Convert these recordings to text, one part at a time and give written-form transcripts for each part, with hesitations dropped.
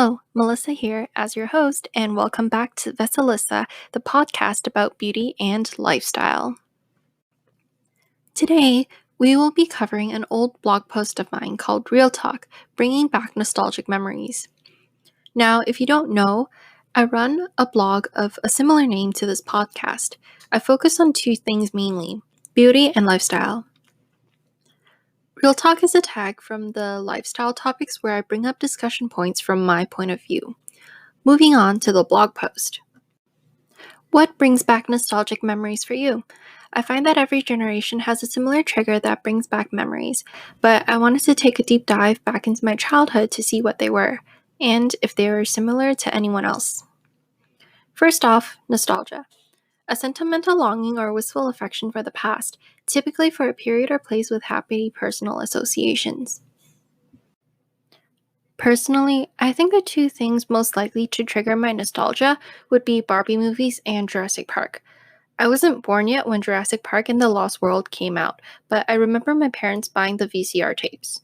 Hello, Melissa here as your host, and welcome back to Vesalissa, the podcast about beauty and lifestyle. Today, we will be covering an old blog post of mine called Real Talk, Bringing Back Nostalgic Memories. Now, if you don't know, I run a blog of a similar name to this podcast. I focus on two things mainly, beauty and lifestyle. Real Talk is a tag from the lifestyle topics where I bring up discussion points from my point of view. Moving on to the blog post. What brings back nostalgic memories for you? I find that every generation has a similar trigger that brings back memories, but I wanted to take a deep dive back into my childhood to see what they were, and if they were similar to anyone else. First off, nostalgia. A sentimental longing or wistful affection for the past, typically for a period or place with happy personal associations. Personally, I think the two things most likely to trigger my nostalgia would be Barbie movies and Jurassic Park. I wasn't born yet when Jurassic Park and the Lost World came out, but I remember my parents buying the VCR tapes.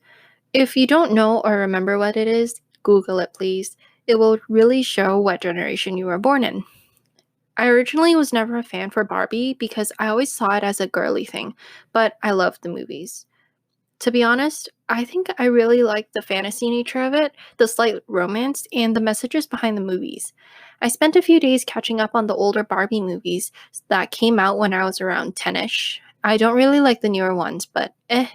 If you don't know or remember what it is, Google it please. It will really show what generation you were born in. I originally was never a fan for Barbie because I always saw it as a girly thing, but I loved the movies. To be honest, I think I really liked the fantasy nature of it, the slight romance, and the messages behind the movies. I spent a few days catching up on the older Barbie movies that came out when I was around 10ish. I don't really like the newer ones, but eh.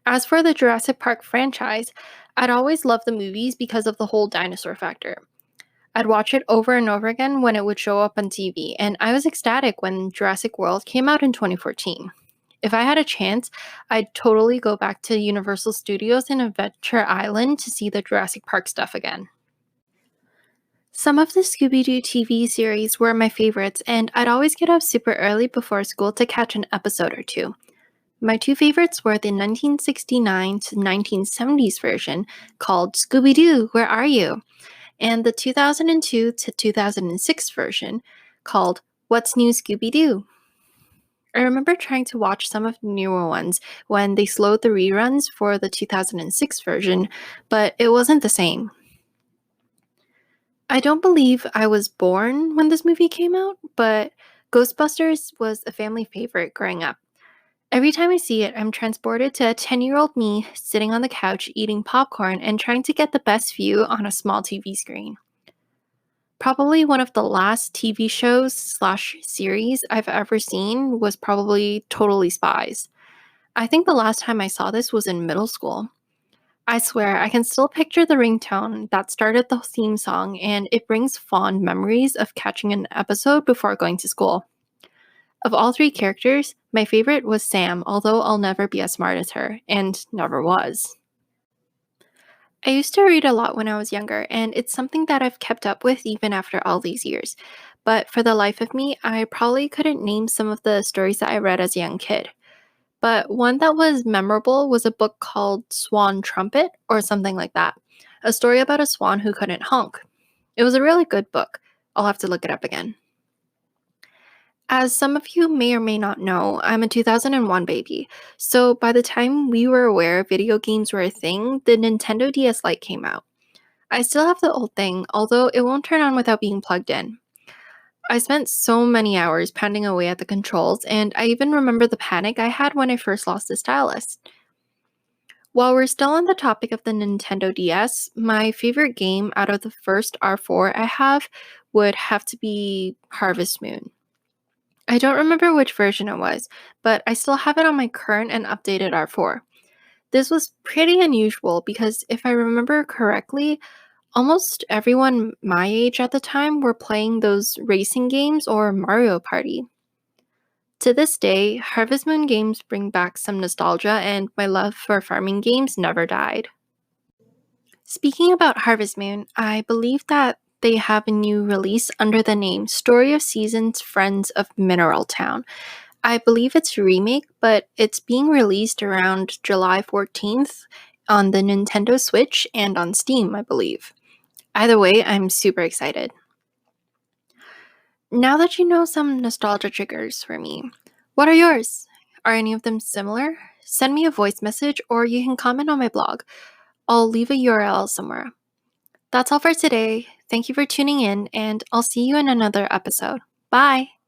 As for the Jurassic Park franchise, I'd always loved the movies because of the whole dinosaur factor. I'd watch it over and over again when it would show up on TV, and I was ecstatic when Jurassic World came out in 2014. If I had a chance, I'd totally go back to Universal Studios and Adventure Island to see the Jurassic Park stuff again. Some of the ScoobyDoo TV series were my favorites, and I'd always get up super early before school to catch an episode or two. My two favorites were the 1969 to 1970s version called ScoobyDoo, Where Are You? And the 2002 to 2006 version called What's New Scooby-Doo? I remember trying to watch some of the newer ones when they slowed the reruns for the 2006 version, but it wasn't the same. I don't believe I was born when this movie came out, but Ghostbusters was a family favorite growing up. Every time I see it, I'm transported to a 10-year-old me sitting on the couch eating popcorn and trying to get the best view on a small TV screen. Probably one of the last TV shows/series I've ever seen was probably Totally Spies. I think the last time I saw this was in middle school. I swear, I can still picture the ringtone that started the theme song, and it brings fond memories of catching an episode before going to school. Of all three characters, my favorite was Sam, although I'll never be as smart as her, and never was. I used to read a lot when I was younger, and it's something that I've kept up with even after all these years. But for the life of me, I probably couldn't name some of the stories that I read as a young kid. But one that was memorable was a book called Swan Trumpet, or something like that. A story about a swan who couldn't honk. It was a really good book. I'll have to look it up again. As some of you may or may not know, I'm a 2001 baby, so by the time we were aware video games were a thing, the Nintendo DS Lite came out. I still have the old thing, although it won't turn on without being plugged in. I spent so many hours pounding away at the controls, and I even remember the panic I had when I first lost the stylus. While we're still on the topic of the Nintendo DS, my favorite game out of the first R4 I have would have to be Harvest Moon. I don't remember which version it was, but I still have it on my current and updated R4. This was pretty unusual because if I remember correctly, almost everyone my age at the time were playing those racing games or Mario Party. To this day, Harvest Moon games bring back some nostalgia, and my love for farming games never died. Speaking about Harvest Moon, I believe that they have a new release under the name Story of Seasons Friends of Mineral Town. I believe it's a remake, but it's being released around July 14th on the Nintendo Switch and on Steam, I believe. Either way, I'm super excited. Now that you know some nostalgia triggers for me, what are yours? Are any of them similar? Send me a voice message or you can comment on my blog. I'll leave a URL somewhere. That's all for today. Thank you for tuning in, and I'll see you in another episode. Bye!